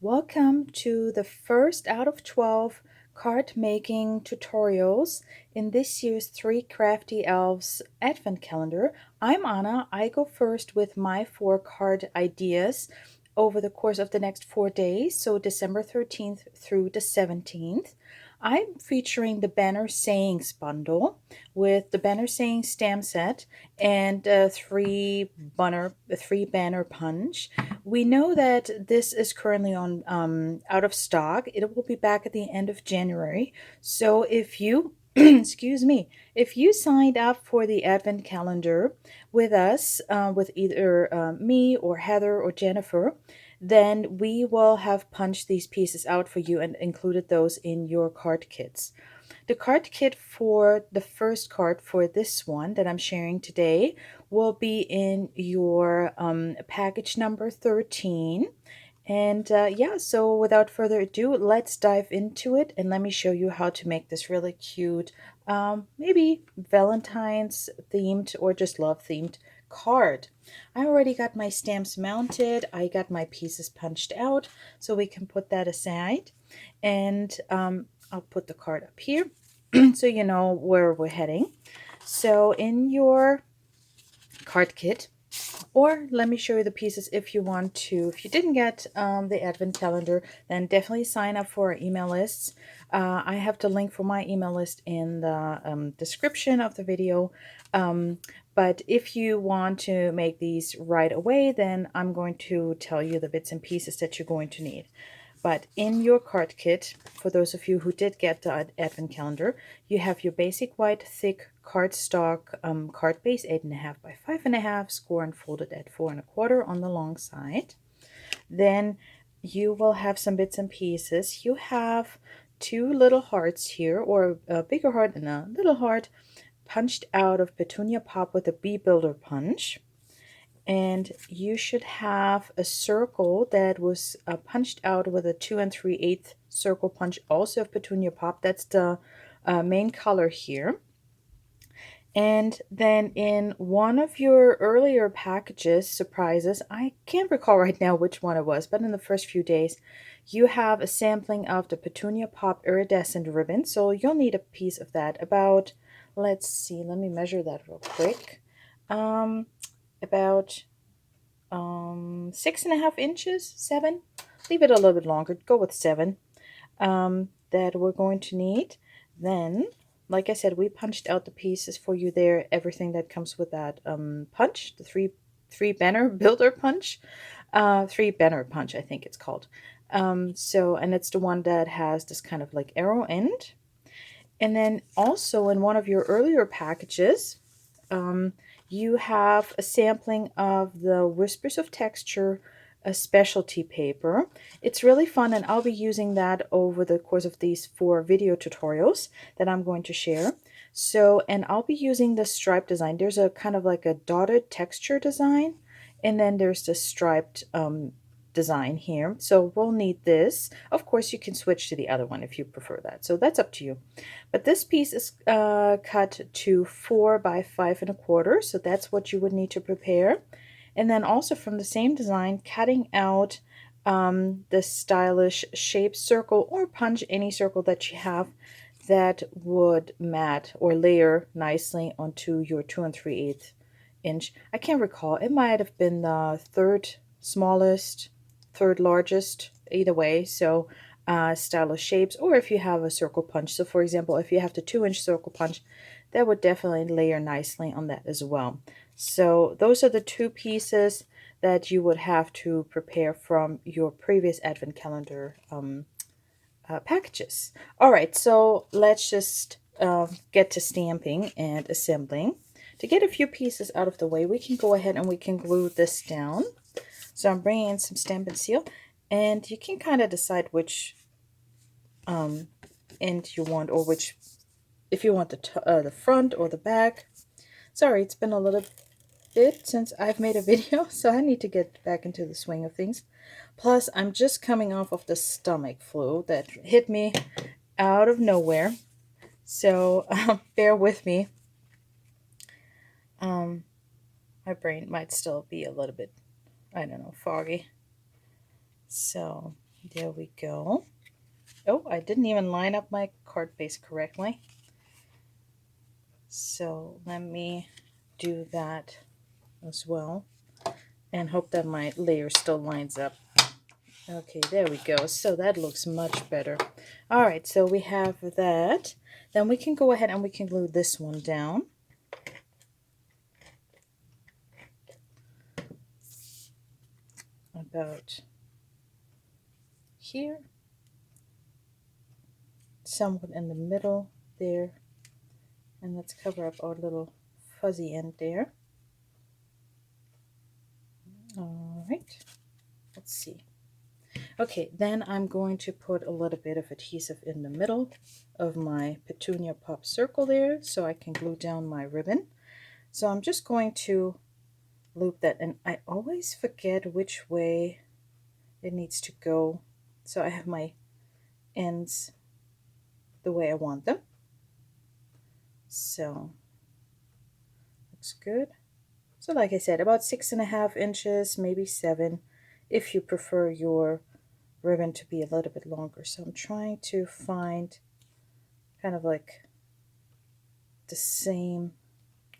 Welcome to the first out of 12 card making tutorials in this year's 3 Crafty Elves Advent Calendar. I'm Anna. I go first with my 4 card ideas over the course of the next 4 days, so December 13th through the 17th. I'm featuring the Banner Sayings bundle with the Banner Sayings stamp set and three banner punch. We know that this is currently on out of stock. It will be back at the end of January. So if you excuse me, if you signed up for the Advent calendar with us, with either me or Heather or Jennifer, then we will have punched these pieces out for you and included those in your card kits. The card kit for the first card for this one that I'm sharing today will be in your package number 13. And yeah, so without further ado, let's dive into it and let me show you how to make this really cute, maybe Valentine's themed or just love themed card. I already got my stamps mounted. I got my pieces punched out, so we can put that aside. And I'll put the card up here so you know where we're heading. So in your card kit, or let me show you the pieces if you want to. If you didn't get the Advent calendar, then definitely sign up for our email lists. I have the link for my email list in the description of the video. But if you want to make these right away, then I'm going to tell you the bits and pieces that you're going to need. But in your card kit, for those of you who did get the Advent calendar, you have your basic white thick cardstock card base, 8.5 by 5.5, score and folded at 4.25 on the long side. Then you will have some bits and pieces. You have 2 little hearts here, or a bigger heart and a little heart, punched out of Petunia Pop with a bee builder punch. And you should have a circle that was punched out with a 2 3/8 circle punch, also of Petunia Pop. That's the main color here. And then in one of your earlier packages, surprises, I can't recall right now which one it was, but in the first few days, you have a sampling of the Petunia Pop iridescent ribbon. So you'll need a piece of that, about, let's see, let me measure that real quick. About 6.5 inches, 7. Leave it a little bit longer. Go with 7. That we're going to need. Then, like I said, we punched out the pieces for you there. Everything that comes with that punch, the three banner builder punch, 3 banner punch, I think it's called. So, and it's the one that has this kind of like arrow end. And then also in one of your earlier packages, you have a sampling of the Whispers of Texture, a specialty paper. It's really fun, and I'll be using that over the course of these 4 video tutorials that I'm going to share. So, and I'll be using the stripe design. There's a kind of like a dotted texture design, and then there's the striped design here. So we'll need this. Of course, you can switch to the other one if you prefer that. So that's up to you. But this piece is cut to 4 by 5.25. So that's what you would need to prepare. And then also from the same design, cutting out the stylish shape circle or punch, any circle that you have that would mat or layer nicely onto your 2 3/8 inch. I can't recall. It might have been the third smallest, third largest, either way. So stylish shapes, or if you have a circle punch. So for example, if you have the 2-inch circle punch, that would definitely layer nicely on that as well. So those are the 2 pieces that you would have to prepare from your previous Advent calendar packages. All right, so let's just get to stamping and assembling. To get a few pieces out of the way, we can go ahead and we can glue this down. So I'm bringing in some Stamp and Seal, and you can kind of decide which end you want, or which, if you want the front or the back. Sorry, it's been a little bit since I've made a video, so I need to get back into the swing of things. Plus, I'm just coming off of the stomach flu that hit me out of nowhere, so bear with me. My brain might still be a little bit, I don't know, foggy. So There we go. Oh, I didn't even line up my card base correctly. So let me do that as well and hope that my layer still lines up. Okay, there we go. So that looks much better. All right, so we have that. Then we can go ahead and we can glue this one down. About here. Somewhat in the middle there. And let's cover up our little fuzzy end there. All right, let's see. Okay, then I'm going to put a little bit of adhesive in the middle of my petunia pop circle there so I can glue down my ribbon. So I'm just going to loop that, and I always forget which way it needs to go. So I have my ends the way I want them. So looks good. So like I said, about 6.5 inches, maybe 7, if you prefer your ribbon to be a little bit longer. So I'm trying to find kind of like the same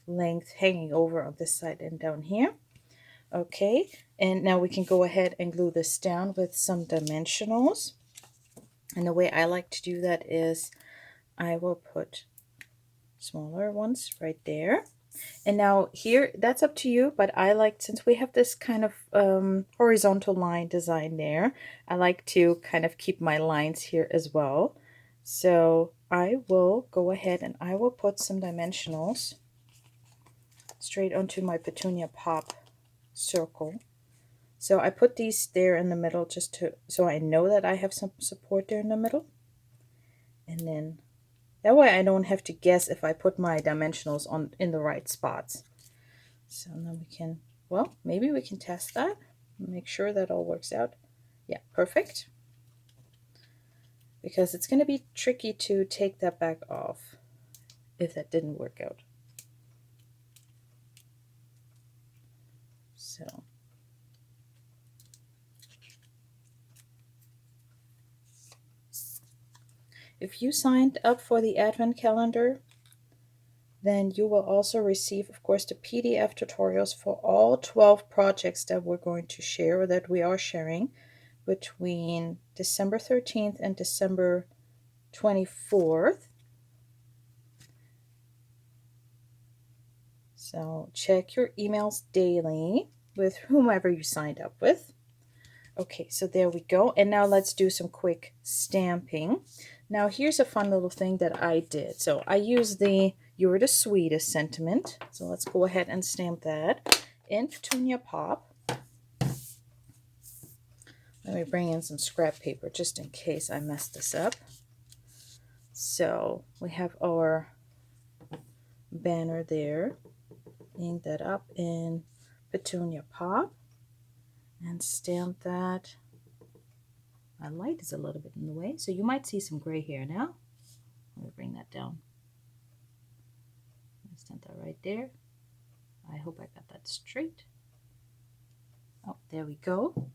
length hanging over on this side and down here. Okay, and now we can go ahead and glue this down with some dimensionals. And the way I like to do that is I will put smaller ones right there. And now here, that's up to you, but I like, since we have this kind of horizontal line design there, I like to kind of keep my lines here as well. So I will go ahead and I will put some dimensionals straight onto my petunia pop circle. So I put these there in the middle just to, so I know that I have some support there in the middle. And then that way I don't have to guess if I put my dimensionals on in the right spots. So now we can, well, maybe we can test that. Make sure that all works out. Yeah, perfect. Because it's going to be tricky to take that back off if that didn't work out. So if you signed up for the Advent calendar, then you will also receive, of course, the PDF tutorials for all 12 projects that we're going to share, or that we are sharing, between December 13th and December 24th. So check your emails daily with whomever you signed up with. Okay, so there we go. And now let's do some quick stamping. Now here's a fun little thing that I did. So I used the "You're the Sweetest" sentiment. So let's go ahead and stamp that in Petunia Pop. Let me bring in some scrap paper just in case I mess this up. So we have our banner there. Ink that up in Petunia Pop and stamp that. My light is a little bit in the way, so you might see some gray here now. Let me bring that down. Stamp that right there. I hope I got that straight. Oh, there we go.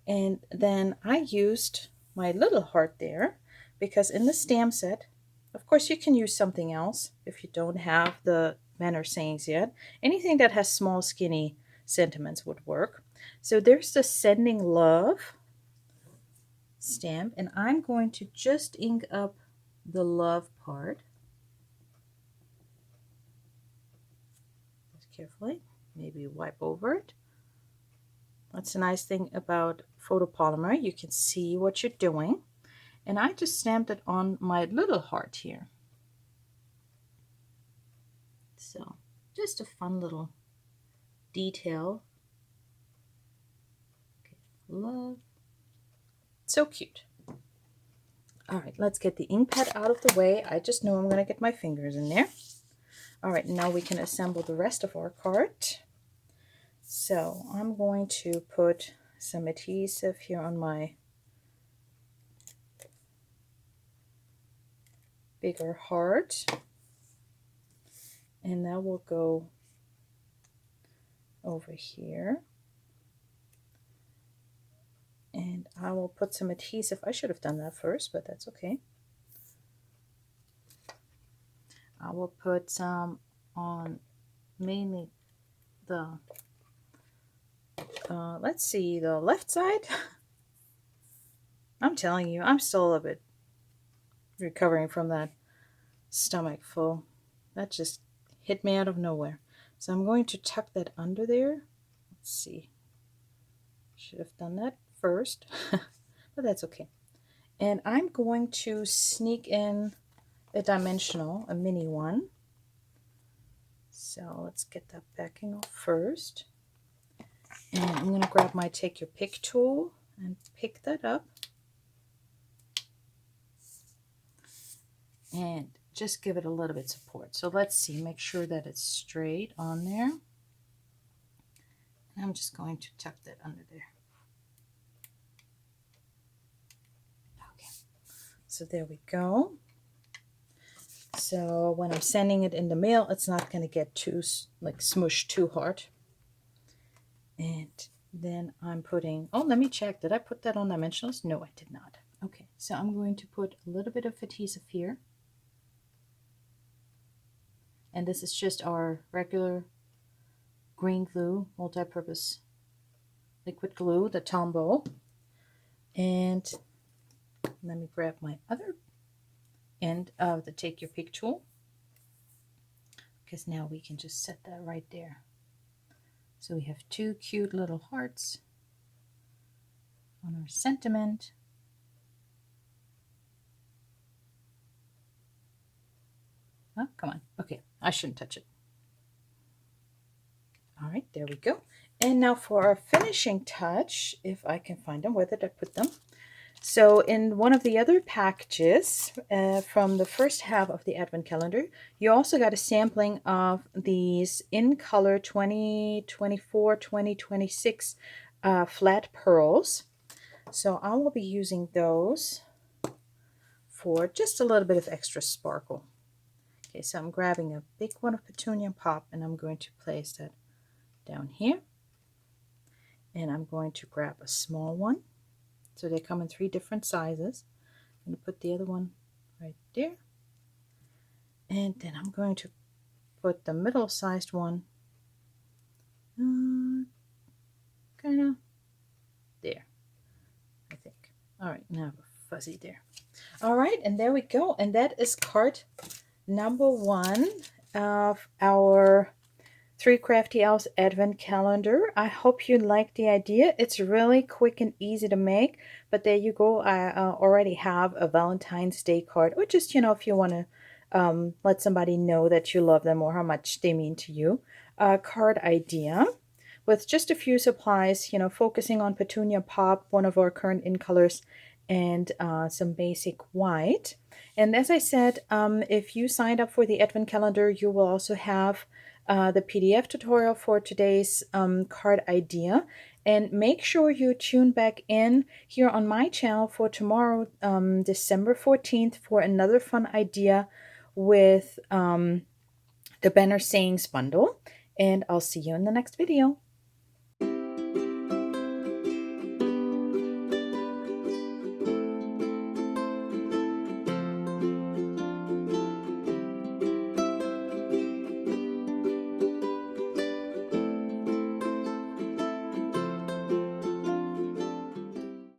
And then I used my little heart there because in the stamp set, of course, you can use something else if you don't have the banner sayings yet. Anything that has small, skinny sentiments would work. So there's the "Sending Love" stamp, and I'm going to just ink up the love part. Just carefully, maybe wipe over it. That's a nice thing about photopolymer. You can see what you're doing. And I just stamped it on my little heart here. So just a fun little detail. Okay, love. So cute. All right, let's get the ink pad out of the way. I just know I'm going to get my fingers in there. All right, now we can assemble the rest of our card. So I'm going to put some adhesive here on my bigger heart. And that will go over here. And will put some adhesive. I should have done that first, but that's okay. I will put some on mainly the, let's see, the left side. I'm telling you, I'm still a little bit recovering from that stomach full. That just hit me out of nowhere. So I'm going to tuck that under there. Let's see. Should have done that first, but that's okay. And I'm going to sneak in a dimensional, a mini one. So let's get that backing off first. And I'm going to grab my Take Your Pick tool and pick that up. And just give it a little bit support. So let's see, make sure that it's straight on there. And I'm just going to tuck that under there. Okay, so there we go. So when I'm sending it in the mail, it's not going to get too like smushed too hard. And then I'm putting, oh, let me check. Did I put that on dimensionals? No, I did not. Okay, so I'm going to put a little bit of adhesive here. And this is just our regular green glue, multi-purpose liquid glue, the Tombow. And let me grab my other end of the Take Your Pick tool, because now we can just set that right there. So we have two cute little hearts on our sentiment. Oh, come on. Okay, I shouldn't touch it. All right, there we go. And now for our finishing touch, if I can find them, where did I put them? So in one of the other packages from the first half of the Advent calendar, you also got a sampling of these in color 2024-2026 flat pearls. So I will be using those for just a little bit of extra sparkle. Okay, so I'm grabbing a big one of Petunia Pop, and I'm going to place that down here. And I'm going to grab a small one. So they come in 3 different sizes. I'm going to put the other one right there. And then I'm going to put the middle-sized one kind of there, I think. All right, now I have a fuzzy there. All right, and there we go. And that is card number 1 of our 3 Crafty Elves Advent Calendar. I hope you like the idea. It's really quick and easy to make, but there you go. I already have a Valentine's Day card, or just, you know, if you want to let somebody know that you love them or how much they mean to you. Card idea with just a few supplies, you know, focusing on Petunia Pop, one of our current in colors, and some basic white. And as I said, if you signed up for the Advent Calendar, you will also have the PDF tutorial for today's card idea. And make sure you tune back in here on my channel for tomorrow, December 14th, for another fun idea with the Banner Sayings bundle. And I'll see you in the next video.